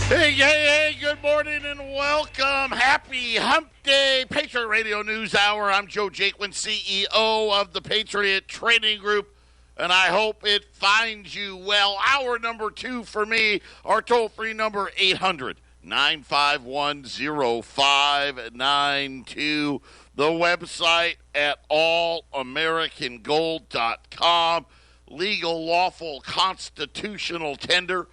Hey, good morning and welcome. Happy Hump Day, Patriot Radio News Hour. I'm Joe Jaquin, CEO of the Patriot Trading Group, and I hope it finds you well. Hour number 2 for me, our toll-free number, 800-951-0592. The website at allamericangold.com. Legal, lawful, constitutional tender.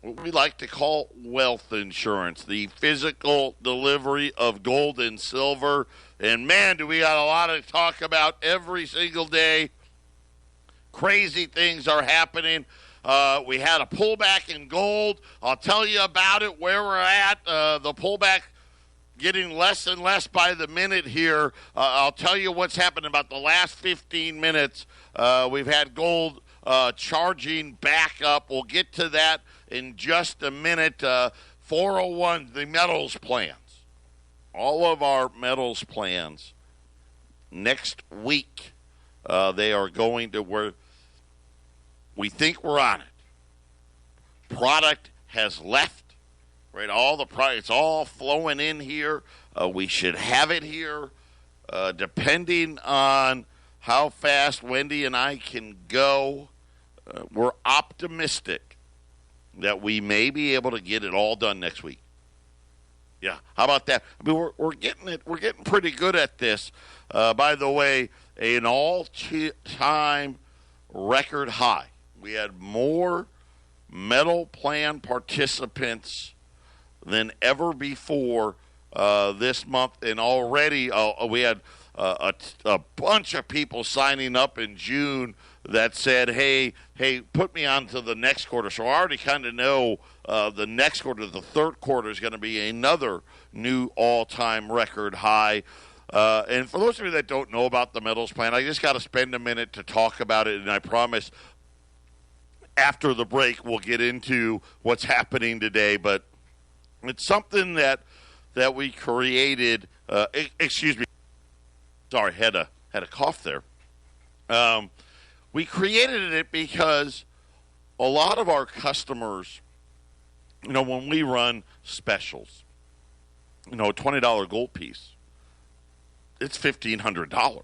What we like to call wealth insurance, the physical delivery of gold and silver. And, man, do we got a lot to talk about every single day. Crazy things are happening. We had a pullback in gold. I'll tell you about it, where we're at. The pullback getting less and less by the minute here. I'll tell you what's happened about the last 15 minutes. We've had gold charging back up. We'll get to that in just a minute. 401, the metals plans. All of our metals plans next week, they are going to where we think we're on it. Product has left, right? All the product, it's all flowing in here. We should have it here, depending on how fast Wendy and I can go. We're optimistic that we may be able to get it all done next week. Yeah, how about that? I mean, we're getting it. We're getting pretty good at this. By the way, an all-time record high. We had more metal plan participants than ever before this month, and already we had a bunch of people signing up in June that said, hey, put me on to the next quarter. So I already kind of know the next quarter, the third quarter, is going to be another new all-time record high. And for those of you that don't know about the metals plan, I just got to spend a minute to talk about it, and I promise after the break we'll get into what's happening today. But it's something that we created. Excuse me. Sorry, had a cough there. We created it because a lot of our customers, when we run specials, a $20 gold piece, it's $1,500.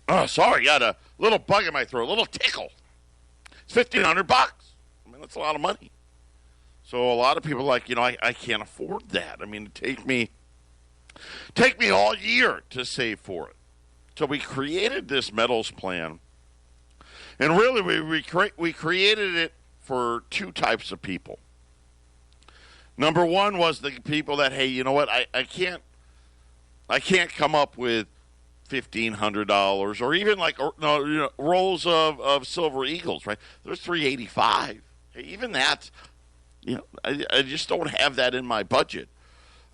Oh, sorry, got a little bug in my throat, a little tickle. It's $1,500. I mean, that's a lot of money. So a lot of people are like, I can't afford that. I mean, take me all year to save for it. So we created this metals plan, and really we created it for two types of people. Number one was the people that, hey, you know what, I can't come up with $1,500 or even rolls of silver eagles, right? There's $385. Hey, even that, I just don't have that in my budget.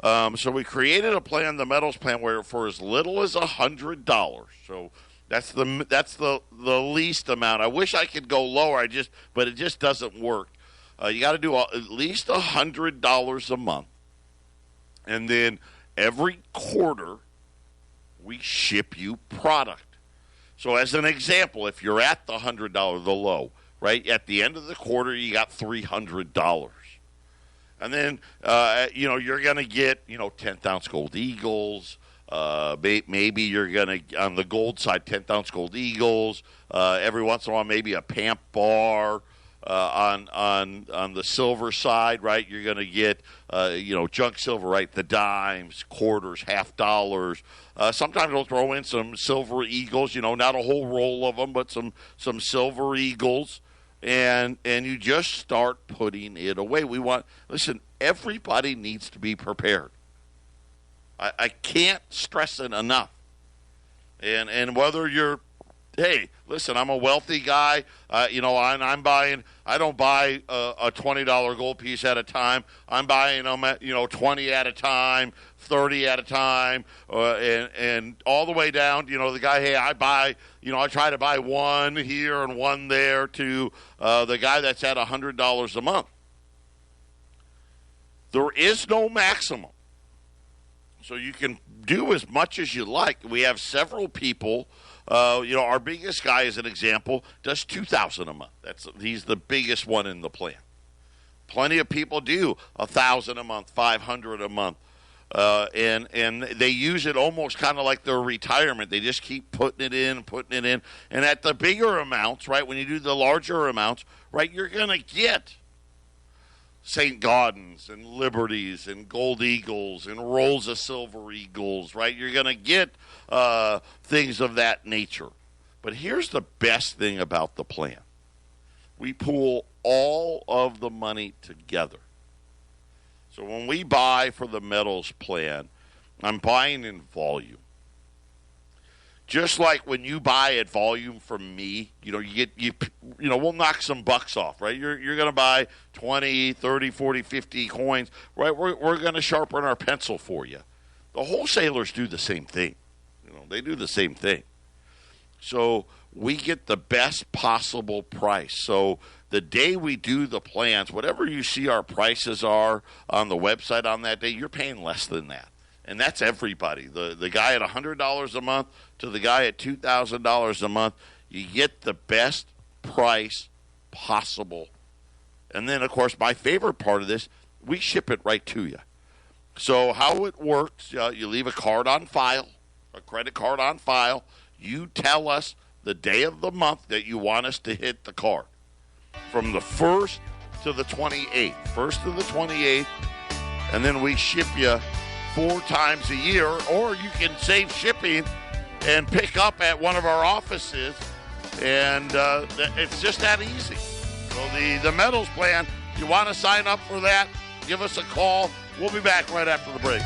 So we created a plan, the metals plan, where for as little as $100. So that's the least amount. I wish I could go lower. But it just doesn't work. You got to do at least $100 a month, and then every quarter we ship you product. So as an example, if you're at the $100, the low, right at the end of the quarter, you got $300. And then, you're going to get, 10th-ounce gold eagles. Maybe you're going to, on the gold side, 10th-ounce gold eagles. Every once in a while, maybe a PAMP bar. On the silver side, right, you're going to get, junk silver, right, the dimes, quarters, $50. Sometimes we'll throw in some silver eagles, not a whole roll of them, but some silver eagles. And you just start putting it away. Listen, everybody needs to be prepared. I can't stress it enough. And whether you're, hey, listen, I'm a wealthy guy. I'm buying. I don't buy a $20 gold piece at a time. I'm buying them at 20 at a time, 30 at a time, and all the way down. The guy. Hey, I buy. I try to buy one here and one there to the guy that's at $100 a month. There is no maximum. So you can do as much as you like. We have several people Our biggest guy, as an example, does $2,000 a month. He's the biggest one in the plan. Plenty of people do $1,000 a month, $500 a month, and they use it almost kind of like their retirement. They just keep putting it in, and at the bigger amounts, right? When you do the larger amounts, right, you're going to get St. Gaudens and Liberties and Gold Eagles and rolls of Silver Eagles, right? You're going to get things of that nature. But here's the best thing about the plan. We pool all of the money together. So when we buy for the metals plan, I'm buying in volume. Just like when you buy at volume from me, we'll knock some bucks off, right? You're going to buy 20, 30, 40, 50 coins, right? We're going to sharpen our pencil for you. The wholesalers do the same thing. They do the same thing. So we get the best possible price. So the day we do the plans, whatever you see our prices are on the website on that day, you're paying less than that. And that's everybody. The guy at $100 a month to the guy at $2,000 a month, you get the best price possible. And then, of course, my favorite part of this, we ship it right to you. So how it works, you leave a card on file, a credit card on file. You tell us the day of the month that you want us to hit the card. From the 1st to the 28th. 1st to the 28th. And then we ship you 4 times a year. Or you can save shipping and pick up at one of our offices. And it's just that easy. So the metals plan, you want to sign up for that, give us a call. We'll be back right after the break.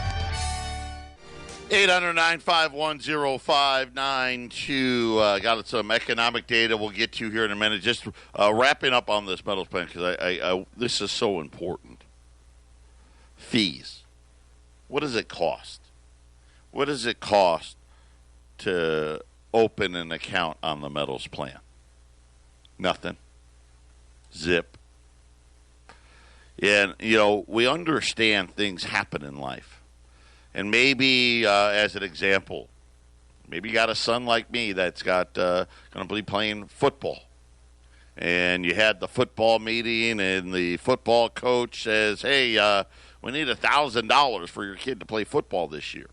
800-951-0592. Got some economic data we'll get to here in a minute. Just wrapping up on this metals plan because I this is so important. Fees. What does it cost? What does it cost to open an account on the metals plan? Nothing. Zip. And, we understand things happen in life. And maybe, as an example, maybe you got a son like me that's going to be playing football. And you had the football meeting, and the football coach says, hey, we need $1,000 for your kid to play football this year.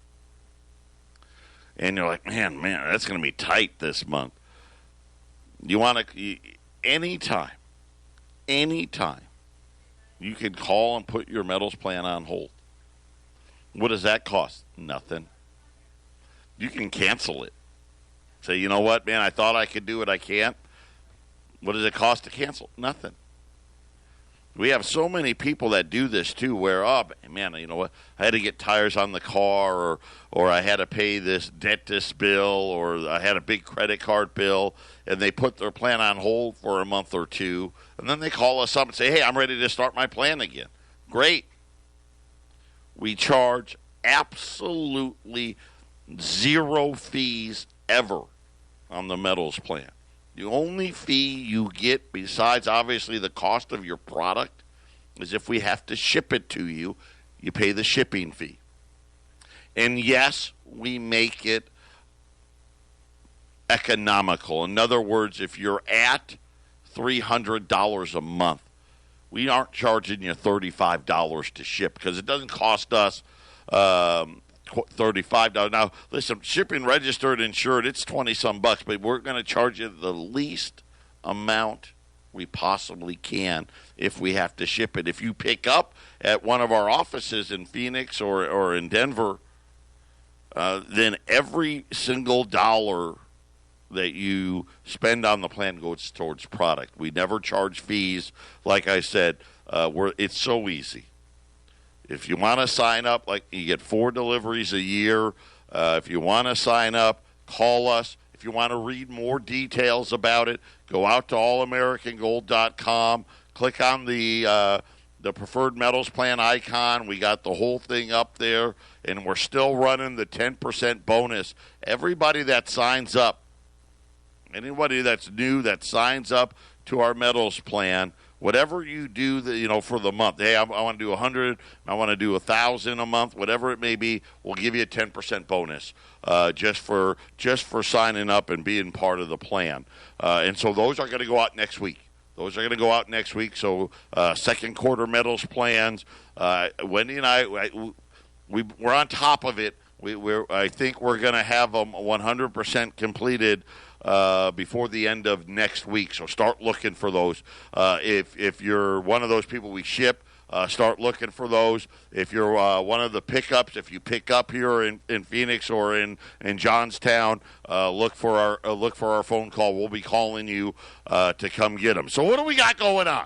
And you're like, man, that's going to be tight this month. You want to, anytime, you can call and put your metals plan on hold. What does that cost? Nothing. You can cancel it. Say, you know what, man, I thought I could do it, I can't. What does it cost to cancel? Nothing. We have so many people that do this too, where, man, you know what, I had to get tires on the car, or I had to pay this dentist bill, or I had a big credit card bill, and they put their plan on hold for a month or two, and then they call us up and say, hey, I'm ready to start my plan again. Great. We charge absolutely zero fees ever on the metals plan. The only fee you get, besides obviously the cost of your product, is if we have to ship it to you, you pay the shipping fee. And yes, we make it economical. In other words, if you're at $300 a month, we aren't charging you $35 to ship because it doesn't cost us $35. Now, listen, shipping, registered, insured, it's $20-some bucks, but we're going to charge you the least amount we possibly can if we have to ship it. If you pick up at one of our offices in Phoenix or in Denver, then every single dollar that you spend on the plan goes towards product. We never charge fees. Like I said, it's so easy. If you want to sign up, like you get 4 deliveries a year. If you want to sign up, call us. If you want to read more details about it, go out to allamericangold.com. Click on the preferred metals plan icon. We got the whole thing up there, and we're still running the 10% bonus. Everybody that signs up, anybody that's new that signs up to our metals plan, whatever you do, for the month. Hey, I want to do 100. I want to do 1,000 a month. Whatever it may be, we'll give you a 10% bonus just for signing up and being part of the plan. And so those are going to go out next week. So second quarter metals plans. Wendy and we're on top of it. I think we're going to have them 100% completed before the end of next week. So start looking for those. If you're one of those people we ship, start looking for those. If you're one of the pickups, if you pick up here in Phoenix or in Johnstown, look for our phone call. We'll be calling you to come get them. So what do we got going on?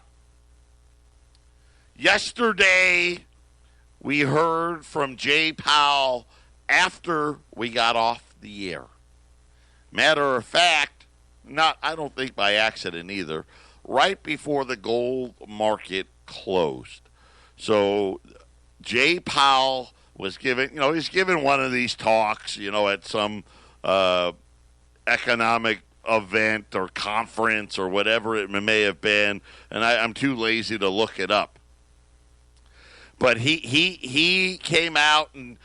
Yesterday, we heard from Jay Powell after we got off the air. Matter of fact, I don't think by accident either, right before the gold market closed. So Jay Powell was he's giving one of these talks, at some economic event or conference or whatever it may have been, and I'm too lazy to look it up. But he came out and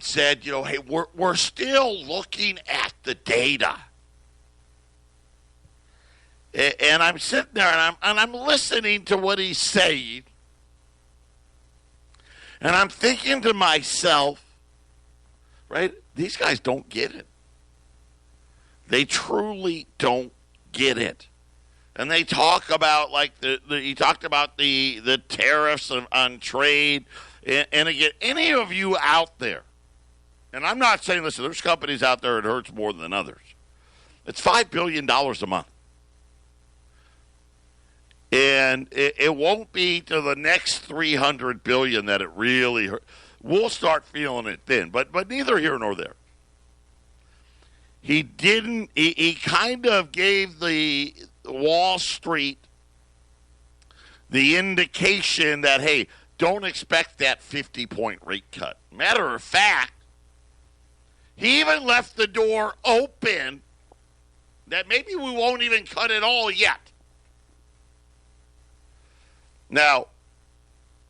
said, hey, we're still looking at the data. And I'm sitting there and I'm listening to what he's saying. And I'm thinking to myself, right, these guys don't get it. They truly don't get it. And they talk about, like, he talked about the tariffs on trade. And again, any of you out there, and I'm not saying, listen, there's companies out there it hurts more than others. It's $5 billion a month. And it won't be to the next $300 billion that it really hurts. We'll start feeling it then, but neither here nor there. He kind of gave the Wall Street the indication that, hey, don't expect that 50-point rate cut. Matter of fact, he even left the door open that maybe we won't even cut it all yet. Now,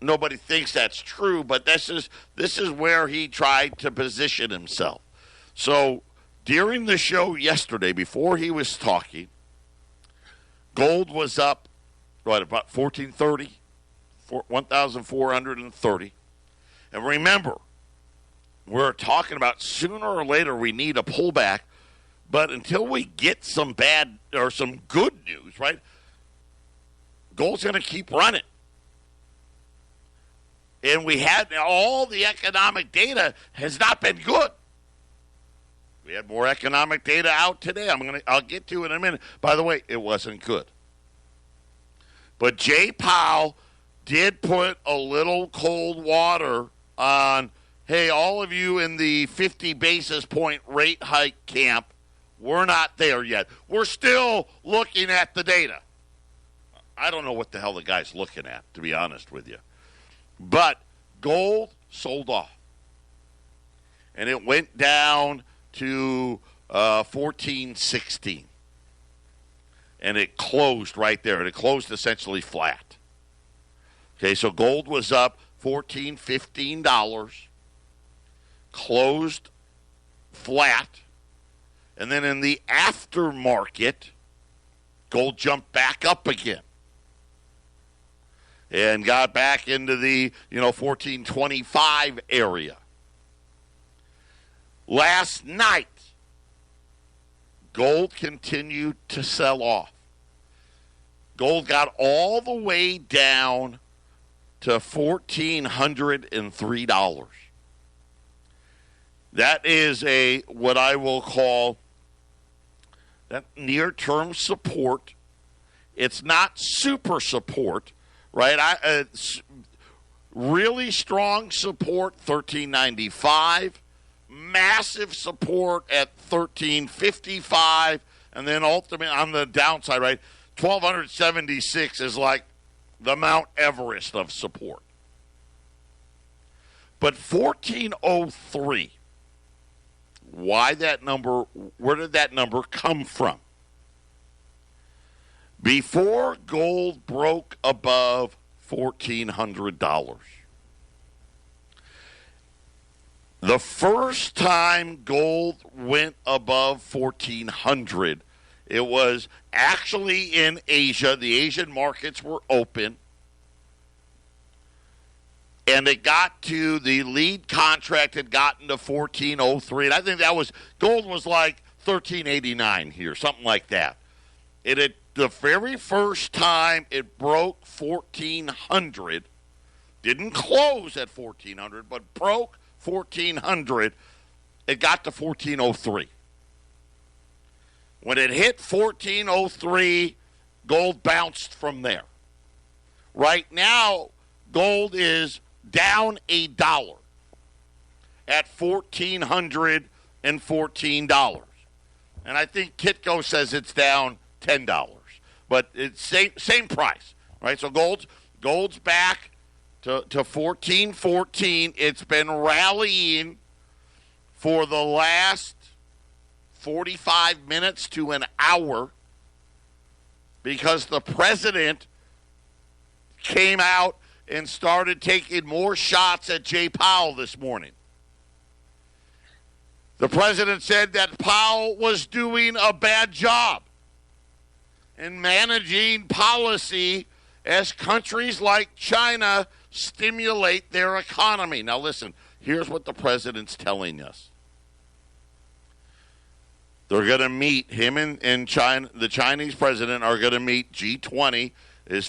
nobody thinks that's true, but this is where he tried to position himself. So during the show yesterday, before he was talking, gold was up, about 1,430. 1,430. And remember, we're talking about sooner or later we need a pullback, but until we get some bad or some good news, right, gold's going to keep running. And we had all the economic data has not been good. We had more economic data out today. I'll get to it in a minute. By the way, it wasn't good. But Jay Powell did put a little cold water on, hey, all of you in the 50 basis point rate hike camp, we're not there yet. We're still looking at the data. I don't know what the hell the guy's looking at, to be honest with you. But gold sold off. And it went down to 14.16. And it closed right there. And it closed essentially flat. Okay, so gold was up $14, $15, closed flat, and then in the aftermarket, gold jumped back up again and got back into the 14.25 area. Last night, gold continued to sell off. Gold got all the way down to $1,403. That is what I will call that near-term support. It's not super support, right? Really strong support, $1,395. Massive support at $1,355. And then ultimately on the downside, right, $1,276 is like the Mount Everest of support. But 1403, why that number, where did that number come from? Before gold broke above $1,400, the first time gold went above 1,400, it was actually in Asia. The Asian markets were open. And it got to, the lead contract had gotten to 1403. And I think that was, gold was like 1389 here, something like that. It had, the very first time it broke 1,400, didn't close at 1,400, but broke 1,400, it got to 1403. When it hit 1403, gold bounced from there. Right now, gold is down $1 at $1,414. And I think Kitco says it's down $10. But it's same price, right? So gold's back to 1414. It's been rallying for the last 45 minutes to an hour because the president came out and started taking more shots at Jay Powell this morning. The president said that Powell was doing a bad job in managing policy as countries like China stimulate their economy. Now listen, here's what the president's telling us. They're going to meet, him and China, the Chinese president are going to meet. G20 is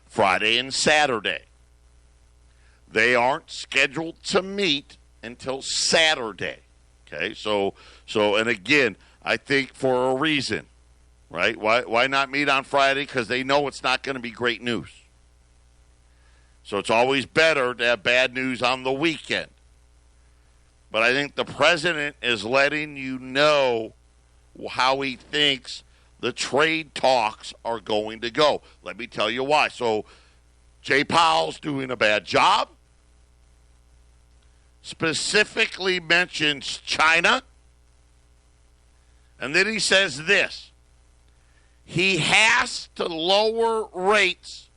Friday and Saturday. They aren't scheduled to meet until Saturday. Okay, so and again, I think for a reason, right? Why not meet on Friday? Because they know it's not going to be great news. So it's always better to have bad news on the weekend. But I think the president is letting you know how he thinks the trade talks are going to go. Let me tell you why. So Jay Powell's doing a bad job. Specifically mentions China. And then he says this. He has to lower rates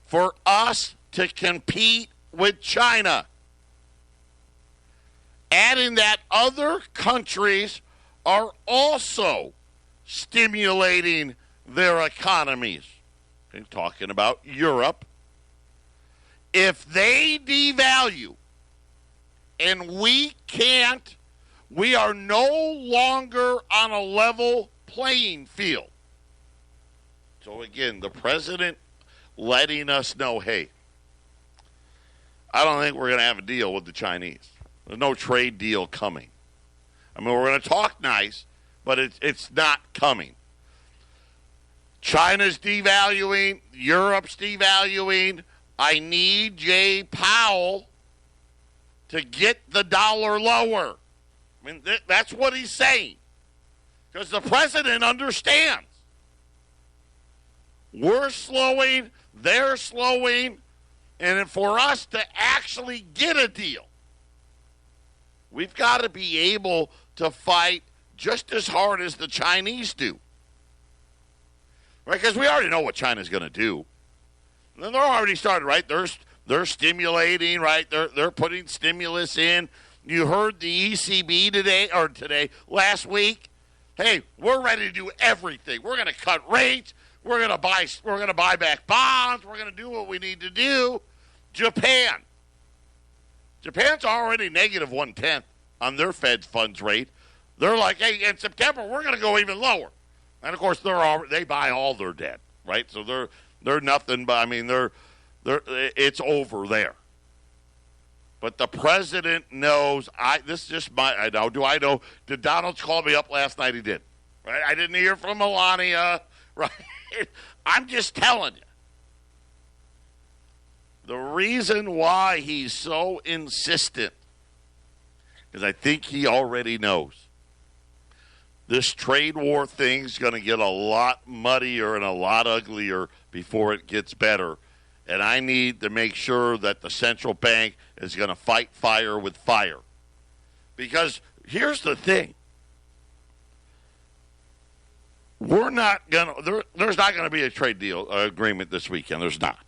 for us to compete with China. Adding that other countries are also stimulating their economies. I'm talking about Europe. If they devalue and we can't, we are no longer on a level playing field. So again, the president letting us know, hey, I don't think we're going to have a deal with the Chinese. There's no trade deal coming. I mean, we're going to talk nice, but it's not coming. China's devaluing. Europe's devaluing. I need Jay Powell to get the dollar lower. I mean, that's what he's saying. Because the president understands. We're slowing, they're slowing, and for us to actually get a deal, we've got to be able to fight just as hard as the Chinese do. Right? Because we already know what China's going to do. And they're already started, right? They're stimulating, right? They're putting stimulus in. You heard the ECB last week. Hey, we're ready to do everything. We're going to cut rates. We're going to buy back bonds. We're going to do what we need to do. Japan's already negative 1/10 on their Fed funds rate. They're like, hey, in September we're going to go even lower. And of course they buy all their debt, right? So they're nothing but, I mean, it's over there. But the president knows. This is just I know. Do I know? Did Donald call me up last night? He did. Right? I didn't hear from Melania. Right? I'm just telling you. The reason why he's so insistent is I think he already knows. This trade war thing's going to get a lot muddier and a lot uglier before it gets better. And I need to make sure that the central bank is going to fight fire with fire. Because here's the thing. we're not going to, there's not going to be a trade deal agreement this weekend. There's not.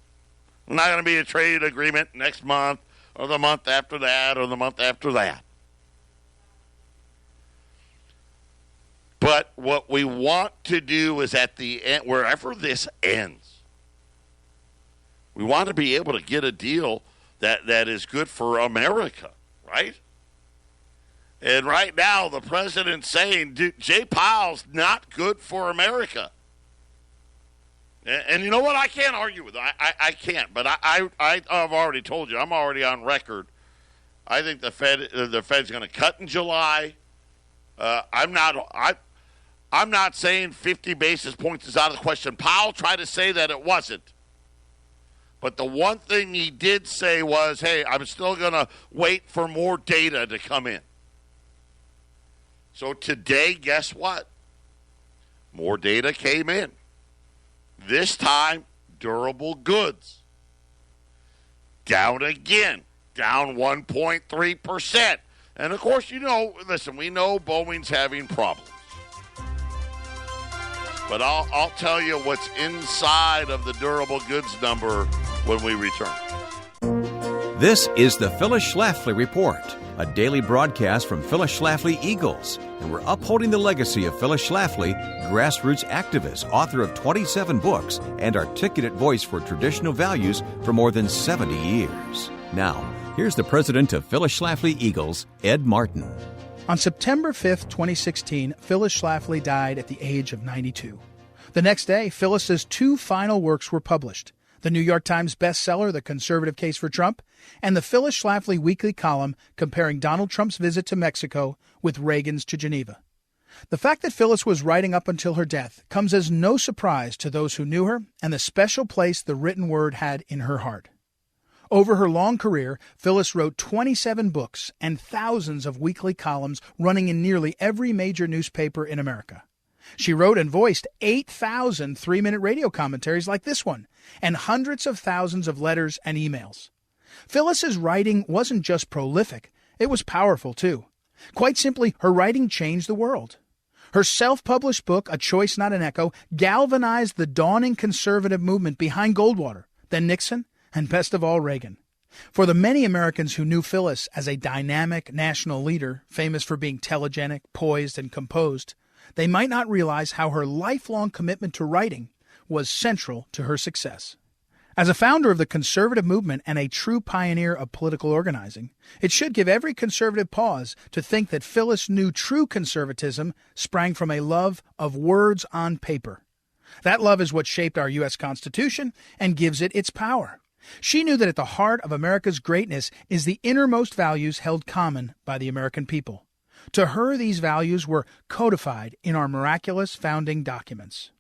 There's not going to be a trade agreement next month or the month after that or the month after that. But what we want to do is at the end, wherever this ends, we want to be able to get a deal that is good for America, right? And right now, the president's saying Jay Powell's not good for America. And you know what? I can't argue with it. I can't. But I've already told you. I'm already on record. I think the Fed's going to cut in July. I'm not saying 50 basis points is out of the question. Powell tried to say that it wasn't. But the one thing he did say was, hey, I'm still going to wait for more data to come in. So today, guess what? More data came in. This time, durable goods. Down again. Down 1.3%. And, of course, we know Boeing's having problems. But I'll tell you what's inside of the durable goods number when we return. This is the Phyllis Schlafly Report, a daily broadcast from Phyllis Schlafly Eagles, and we're upholding the legacy of Phyllis Schlafly, grassroots activist, author of 27 books, and articulate voice for traditional values for more than 70 years. Now, here's the president of Phyllis Schlafly Eagles, Ed Martin. On September 5th, 2016, Phyllis Schlafly died at the age of 92. The next day, Phyllis's two final works were published: the New York Times bestseller, The Conservative Case for Trump, and the Phyllis Schlafly weekly column comparing Donald Trump's visit to Mexico with Reagan's to Geneva. The fact that Phyllis was writing up until her death comes as no surprise to those who knew her and the special place the written word had in her heart. Over her long career, Phyllis wrote 27 books and thousands of weekly columns running in nearly every major newspaper in America. She wrote and voiced 8,000 three-minute radio commentaries like this one, and hundreds of thousands of letters and emails. Phyllis's writing wasn't just prolific, it was powerful too. Quite simply, her writing changed the world. Her self-published book, A Choice Not an Echo, galvanized the dawning conservative movement behind Goldwater, then Nixon, and best of all, Reagan. For the many Americans who knew Phyllis as a dynamic national leader, famous for being telegenic, poised, and composed, they might not realize how her lifelong commitment to writing was central to her success. As a founder of the conservative movement and a true pioneer of political organizing, it should give every conservative pause to think that Phyllis knew true conservatism sprang from a love of words on paper. That love is what shaped our U.S. Constitution and gives it its power. She knew that at the heart of America's greatness is the innermost values held common by the American people. To her, these values were codified in our miraculous founding documents.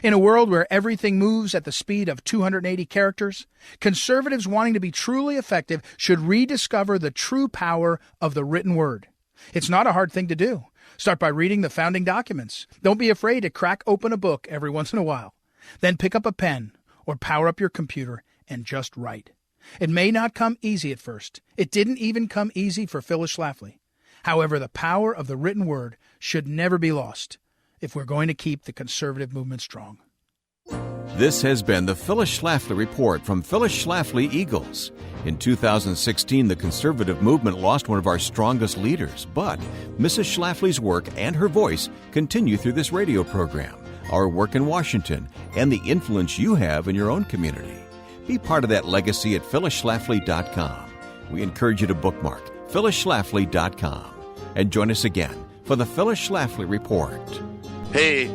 In a world where everything moves at the speed of 280 characters, conservatives wanting to be truly effective should rediscover the true power of the written word. It's not a hard thing to do. Start by reading the founding documents. Don't be afraid to crack open a book every once in a while. Then pick up a pen or power up your computer and just write. It may not come easy at first. It didn't even come easy for Phyllis Schlafly. However, the power of the written word should never be lost if we're going to keep the conservative movement strong. This has been the Phyllis Schlafly Report from Phyllis Schlafly Eagles. In 2016, the conservative movement lost one of our strongest leaders, but Mrs. Schlafly's work and her voice continue through this radio program, our work in Washington, and the influence you have in your own community. Be part of that legacy at phyllisschlafly.com. We encourage you to bookmark phyllisschlafly.com and join us again for the Phyllis Schlafly Report. Hey,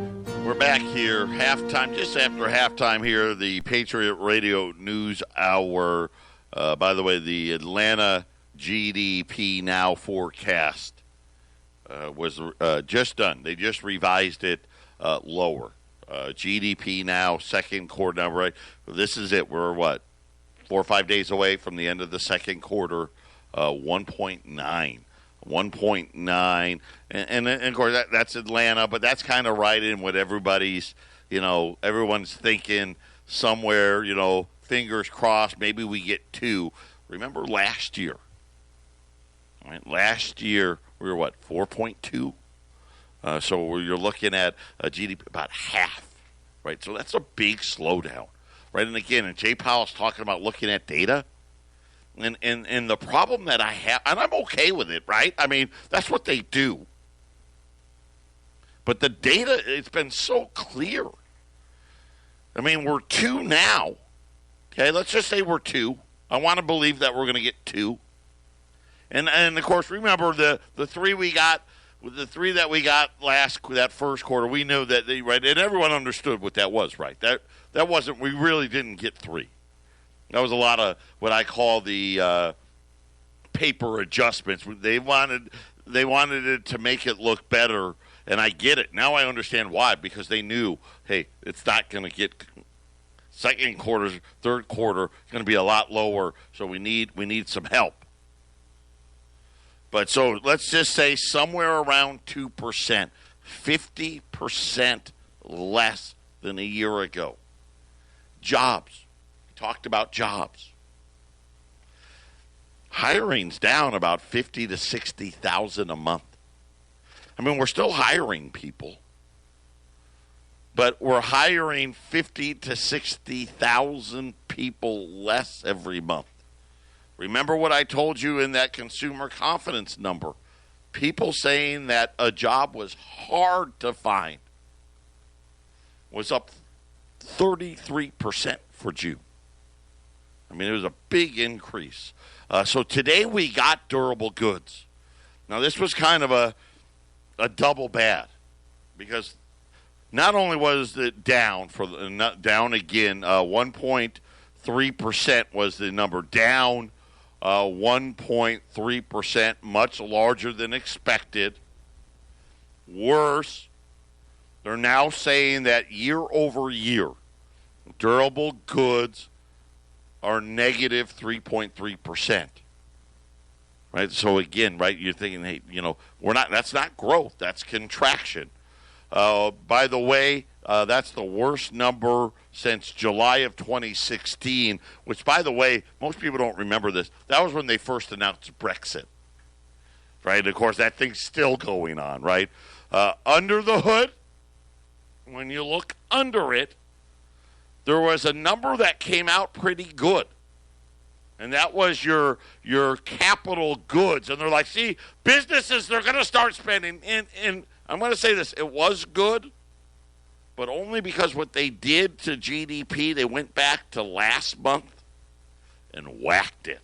we're back here, halftime, just after halftime here, the Patriot Radio News Hour. By the way, the Atlanta GDP Now forecast was just done. They just revised it lower. GDP Now, second quarter number. Right? This is it. We're, 4 or 5 days away from the end of the second quarter, 1.9. 1.9. And of course, that's Atlanta, but that's kind of right in what everybody's, everyone's thinking somewhere, fingers crossed, maybe we get 2. Remember last year? Right? Last year, we were 4.2? So you're looking at a GDP about half, right? So that's a big slowdown, right? And again, and Jay Powell's talking about looking at data. And the problem that I have, and I'm okay with it, right? I mean, that's what they do. But the data, it's been so clear. I mean, we're 2 now. Okay, let's just say we're 2. I want to believe that we're going to get 2. And of course, remember the 3 we got, the 3 that we got that first quarter, we knew that they, right, and everyone understood what that was, right? That wasn't, we really didn't get 3. That was a lot of what I call the paper adjustments. They wanted it to make it look better, and I get it. Now I understand why, because they knew, hey, it's not going to get second quarter, third quarter, it's going to be a lot lower, so we need some help. But so let's just say somewhere around 2%, 50% less than a year ago. Jobs. Talked about jobs. Hiring's down about 50 to 60,000 a month. I mean, we're still hiring people, but we're hiring 50 to 60,000 people less every month. Remember what I told you in that consumer confidence number? People saying that a job was hard to find was up 33% for June. I mean, it was a big increase. So today we got durable goods. Now, this was kind of a double bad, because not only was it down down again, 1.3% was the number, down 1.3%, much larger than expected. Worse, they're now saying that year over year, durable goods are negative 3.3%. Right? So again, right, you're thinking, hey, that's not growth, that's contraction. By the way, that's the worst number since July of 2016, which, by the way, most people don't remember this. That was when they first announced Brexit. Right? And of course, that thing's still going on, right? Under the hood, when you look under it, there was a number that came out pretty good. And that was your capital goods. And they're like, see, businesses, they're going to start spending. And I'm going to say this, it was good, but only because what they did to GDP, they went back to last month and whacked it.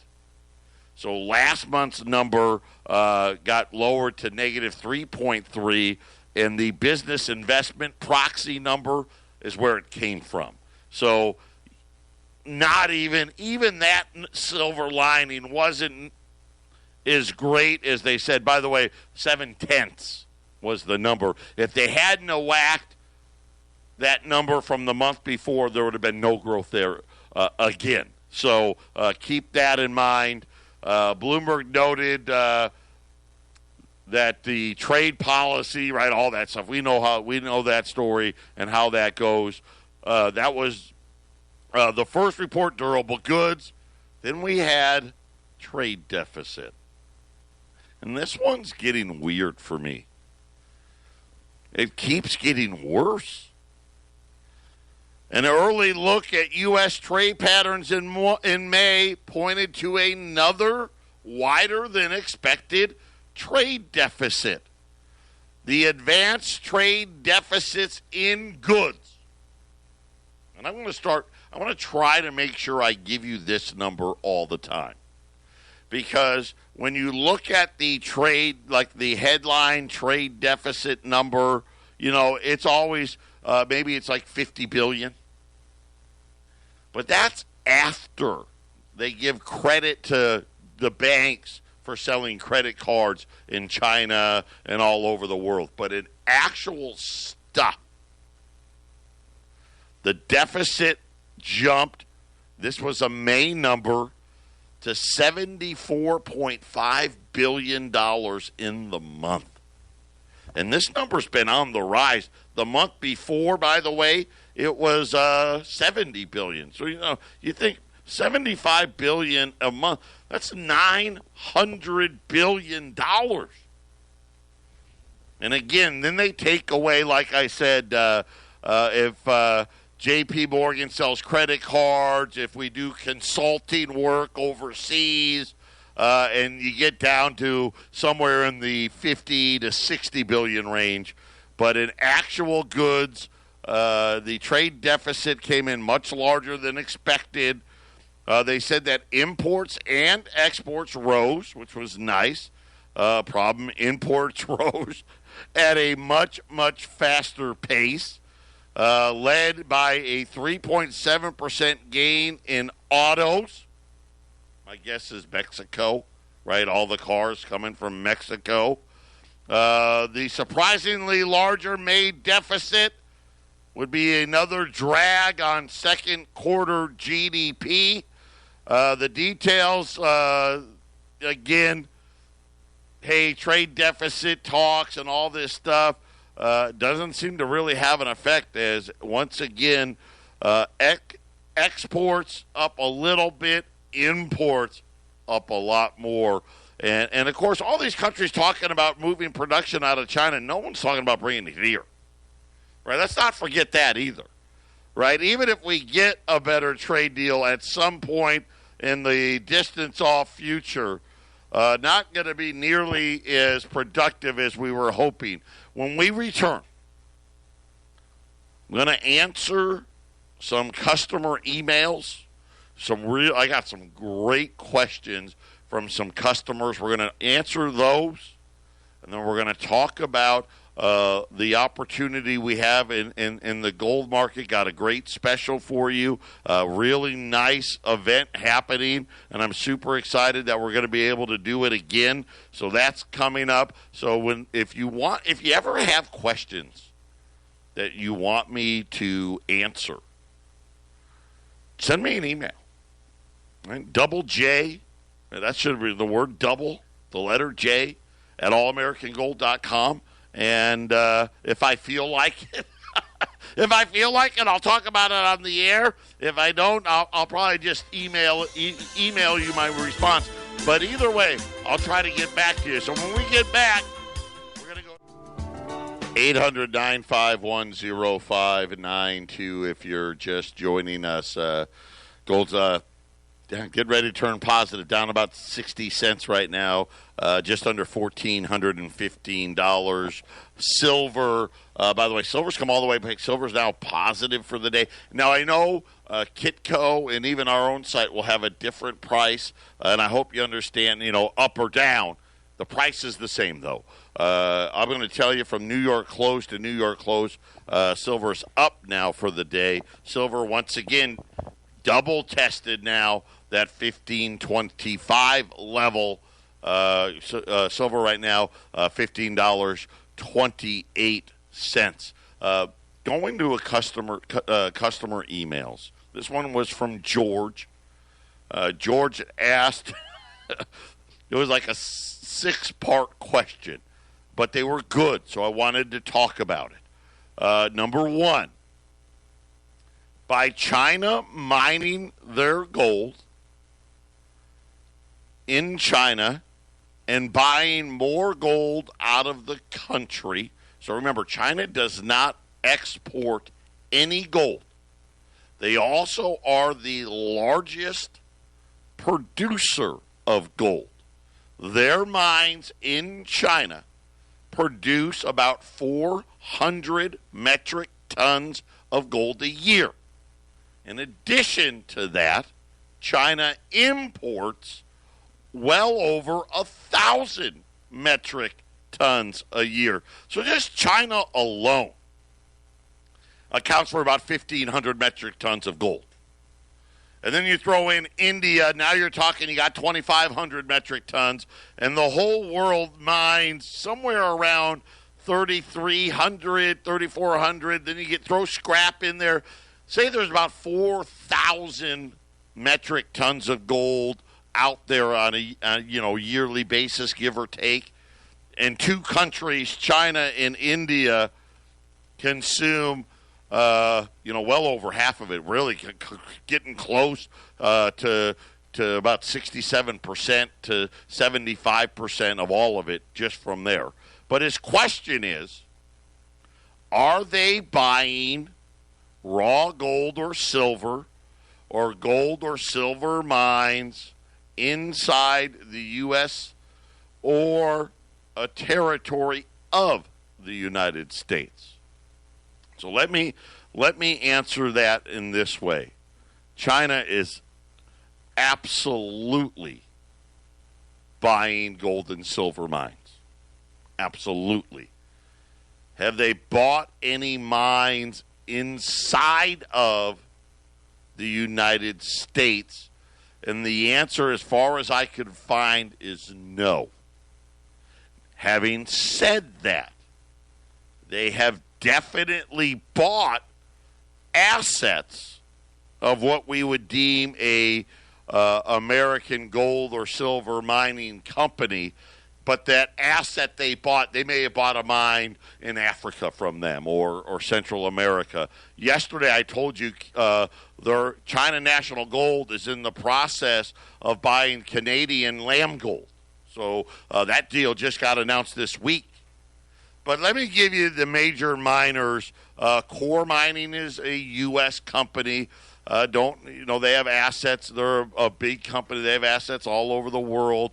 So last month's number got lowered to negative 3.3, and the business investment proxy number is where it came from. So not even that silver lining wasn't as great as they said. By the way, 0.7 was the number. If they hadn't whacked that number from the month before, there would have been no growth there again. So keep that in mind. Bloomberg noted that the trade policy, right, all that stuff. We know that story and how that goes. That was the first report, durable goods. Then we had trade deficit. And this one's getting weird for me. It keeps getting worse. An early look at U.S. trade patterns in May pointed to another wider than expected trade deficit. The advanced trade deficits in goods. And I want to try to make sure I give you this number all the time. Because when you look at the trade, like the headline trade deficit number, it's always, maybe it's like 50 billion. But that's after they give credit to the banks for selling credit cards in China and all over the world. But in actual stuff, the deficit jumped. This was a May number to $74.5 billion in the month. And this number's been on the rise. The month before, by the way, it was $70 billion. So, you think $75 billion a month, that's $900 billion. And again, then they take away, like I said, if J.P. Morgan sells credit cards, if we do consulting work overseas, and you get down to somewhere in the 50 to 60 billion range. But in actual goods, the trade deficit came in much larger than expected. They said that imports and exports rose, which was nice. Problem, imports rose at a much, much faster pace, led by a 3.7% gain in autos. My guess is Mexico, right? All the cars coming from Mexico. The surprisingly larger May deficit would be another drag on second quarter GDP. The details, again, hey, trade deficit talks and all this stuff doesn't seem to really have an effect, as once again, exports up a little bit, imports up a lot more. And of course, all these countries talking about moving production out of China, no one's talking about bringing it here. Right? Let's not forget that either. Right? Even if we get a better trade deal at some point in the distance off future, not going to be nearly as productive as we were hoping. When we return, I'm going to answer some customer emails. I got some great questions from some customers. We're going to answer those, and then we're going to talk about the opportunity we have in the gold market. Got a great special for you, a really nice event happening, and I'm super excited that we're going to be able to do it again. So that's coming up. So if you ever have questions that you want me to answer, send me an email. Right? Double J, that should be the word double, the letter J, at allamericangold.com. And if I feel like it, I'll talk about it on the air. If I don't, I'll probably just email you my response. But either way, I'll try to get back to you. So when we get back, we're going to go 800-951-0592 if you're just joining us. Gold's get ready to turn positive, down about 60 cents right now, just under $1,415. Silver, by the way, silver's come all the way back. Silver's now positive for the day. Now, I know Kitco and even our own site will have a different price, and I hope you understand, up or down. The price is the same, though. I'm going to tell you from New York close to New York close, silver's up now for the day. Silver, once again, double tested now that 1525 level. Silver right now, $15.28. Going to a customer emails. This one was from George. George asked, it was like a 6-part question, but they were good, so I wanted to talk about it. Number one, by China mining their gold in China and buying more gold out of the country. So remember, China does not export any gold. They also are the largest producer of gold. Their mines in China produce about 400 metric tons of gold a year. In addition to that, China imports well over 1,000 metric tons a year. So just China alone accounts for about 1,500 metric tons of gold. And then you throw in India, now you're talking, you got 2,500 metric tons, and the whole world mines somewhere around 3,300, 3,400. Then you throw scrap in there. Say there's about 4,000 metric tons of gold out there on a yearly basis, give or take. And two countries, China and India, consume well over half of it. Really getting close to about 67% to 75% of all of it just from there. But his question is, are they buying raw gold or silver mines inside the U.S. or a territory of the United States? So let me answer that in this way. China is absolutely buying gold and silver mines. Absolutely. Have they bought any mines inside of the United States? And the answer, as far as I could find, is no. Having said that, they have definitely bought assets of what we would deem a American gold or silver mining company, but that asset they bought, they may have bought a mine in Africa from them or Central America. Yesterday I told you their China National Gold is in the process of buying Canadian lamb gold. So that deal just got announced this week. But let me give you the major miners. Core Mining is a U.S. company. They have assets. They're a big company. They have assets all over the world.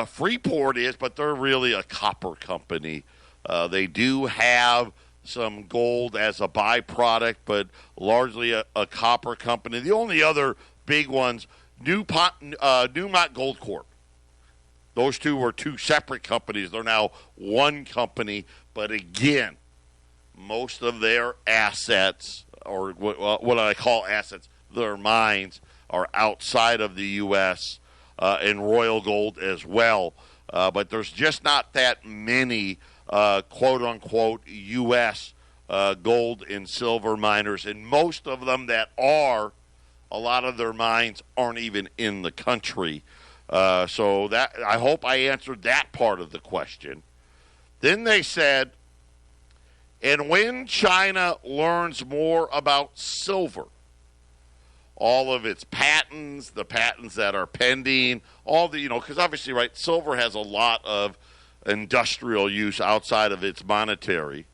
Freeport is, but they're really a copper company. They do have some gold as a byproduct, but largely a copper company. The only other big ones, Newmont Gold Corp. Those two were two separate companies. They're now one company. But again, most of their assets, or what I call assets, their mines, are outside of the U.S., and Royal Gold as well. But there's just not that many, quote-unquote, U.S. Gold and silver miners. And most of them that are, a lot of their mines aren't even in the country. So that I hope I answered that part of the question. Then they said, and when China learns more about silver, all of its patents, the patents that are pending, all the, because obviously, right, silver has a lot of industrial use outside of its monetary.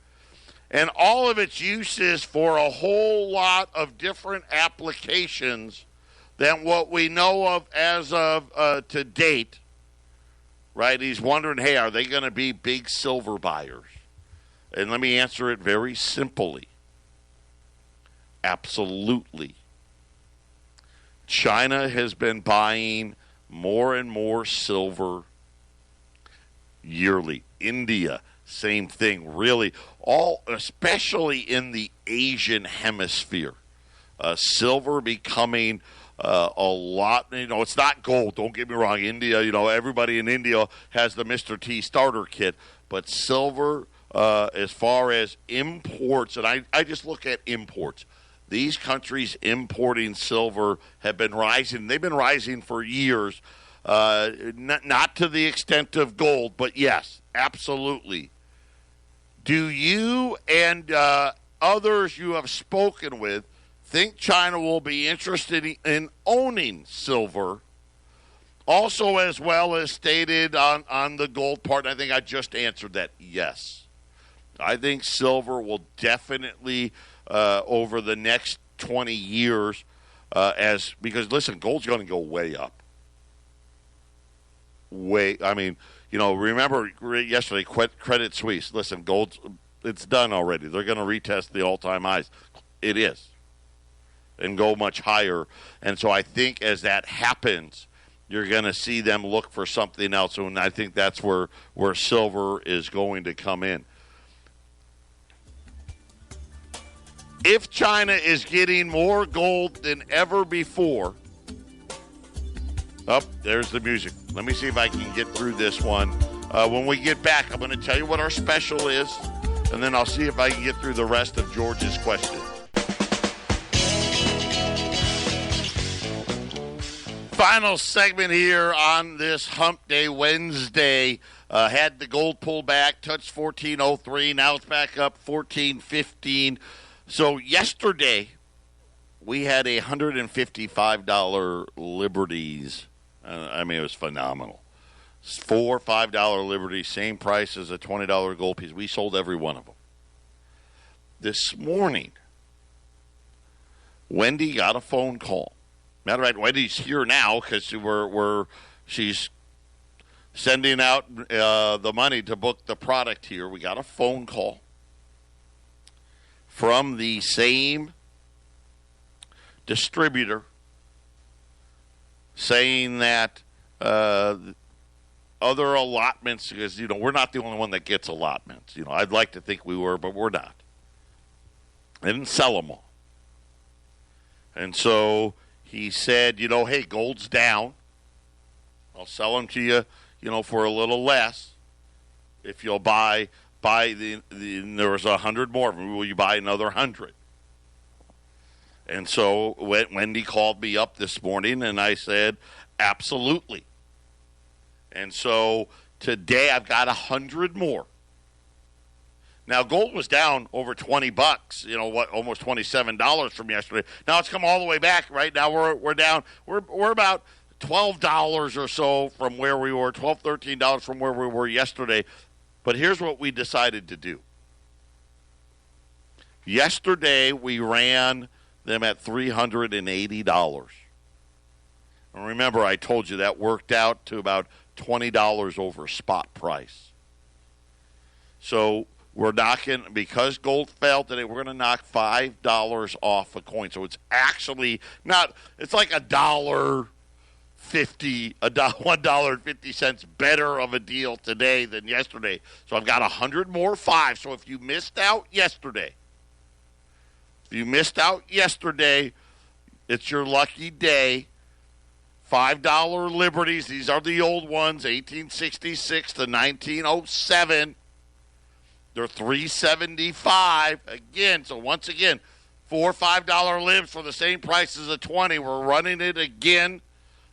And all of its uses for a whole lot of different applications than what we know of as of to date, right? He's wondering, hey, are they going to be big silver buyers? And let me answer it very simply. Absolutely. China has been buying more and more silver yearly. India, same thing, really. Especially in the Asian hemisphere. Silver becoming a lot, it's not gold, don't get me wrong. India, everybody in India has the Mr. T starter kit. But silver, as far as imports, and I just look at imports. These countries importing silver have been rising. They've been rising for years, not to the extent of gold, but yes, absolutely. Do you and others you have spoken with think China will be interested in owning silver? Also, as well as stated on the gold part, I think I just answered that, yes. I think silver will definitely over the next 20 years, because listen, gold's going to go way up. Remember yesterday, Credit Suisse. Listen, gold, it's done already. They're going to retest the all-time highs. It is, and go much higher. And so I think as that happens, you're going to see them look for something else, and I think that's where silver is going to come in. If China is getting more gold than ever before, there's the music. Let me see if I can get through this one. When we get back, I'm going to tell you what our special is, and then I'll see if I can get through the rest of George's question. Final segment here on this Hump Day Wednesday. Had the gold pull back, touched 1403. Now it's back up 1415. So yesterday, we had a $155 Liberties. It was phenomenal. $4, $5 Liberty, same price as a $20 gold piece. We sold every one of them. This morning, Wendy got a phone call. Matter of fact, Wendy's here now because she's sending out the money to book the product here. We got a phone call from the same distributor saying that other allotments, because, we're not the only one that gets allotments. I'd like to think we were, but we're not. They didn't sell them all. And so he said, hey, gold's down. I'll sell them to you, for a little less. If you'll buy there was 100 more of them. Will you buy another 100? And so Wendy called me up this morning, and I said, absolutely. And so today I've got 100 more. Now, gold was down over $20, almost $27 from yesterday. Now it's come all the way back. Right now we're down. We're about $12 or so from where we were, $12, $13 from where we were yesterday. But here's what we decided to do. Yesterday we ran them at $380. And remember, I told you that worked out to about $20 over spot price. So we're knocking, because gold fell today, we're going to knock $5 off a coin. So it's actually not, it's like $1.50, $1.50 better of a deal today than yesterday. So I've got 100 more five. So if you missed out yesterday, it's your lucky day. $5 Liberties, these are the old ones, 1866 to 1907. They're $375 again. So once again, $4 $5 libs for the same price as a 20. We're running it again.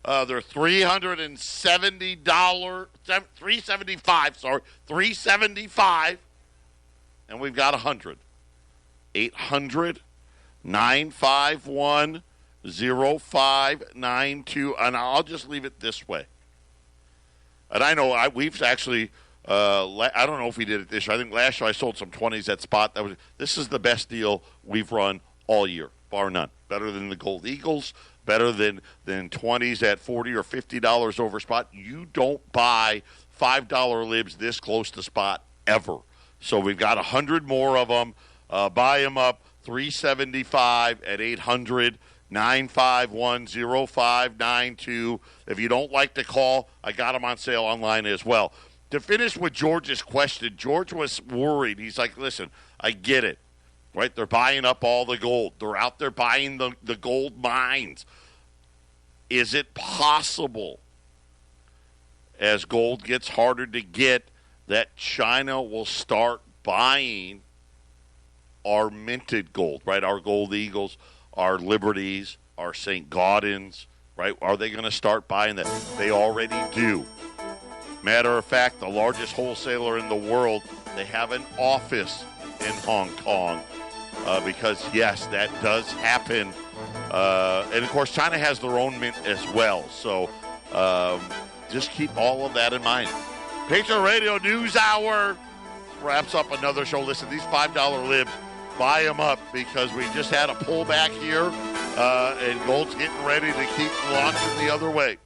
They're $375, and we've got 100. 800-951-0592, and I'll just leave it this way. And I know we've actually, I don't know if we did it this year. I think last year I sold some 20s at spot. This is the best deal we've run all year, bar none. Better than the Gold Eagles, better than 20s at $40 or $50 over spot. You don't buy $5 libs this close to spot ever. So we've got 100 more of them. Buy them up, $375 at 800-951-0592. If you don't like to call, I got them on sale online as well. To finish with George's question, George was worried. He's like, listen, I get it, right? They're buying up all the gold. They're out there buying the gold mines. Is it possible, as gold gets harder to get, that China will start buying our minted gold, right? Our Gold Eagles, our Liberties, our St. Gaudens, right? Are they going to start buying that? They already do. Matter of fact, the largest wholesaler in the world, they have an office in Hong Kong because, yes, that does happen. And, of course, China has their own mint as well. So just keep all of that in mind. Patriot Radio News Hour wraps up another show. Listen, these $5 libs, buy them up because we just had a pullback here, and gold's getting ready to keep launching the other way.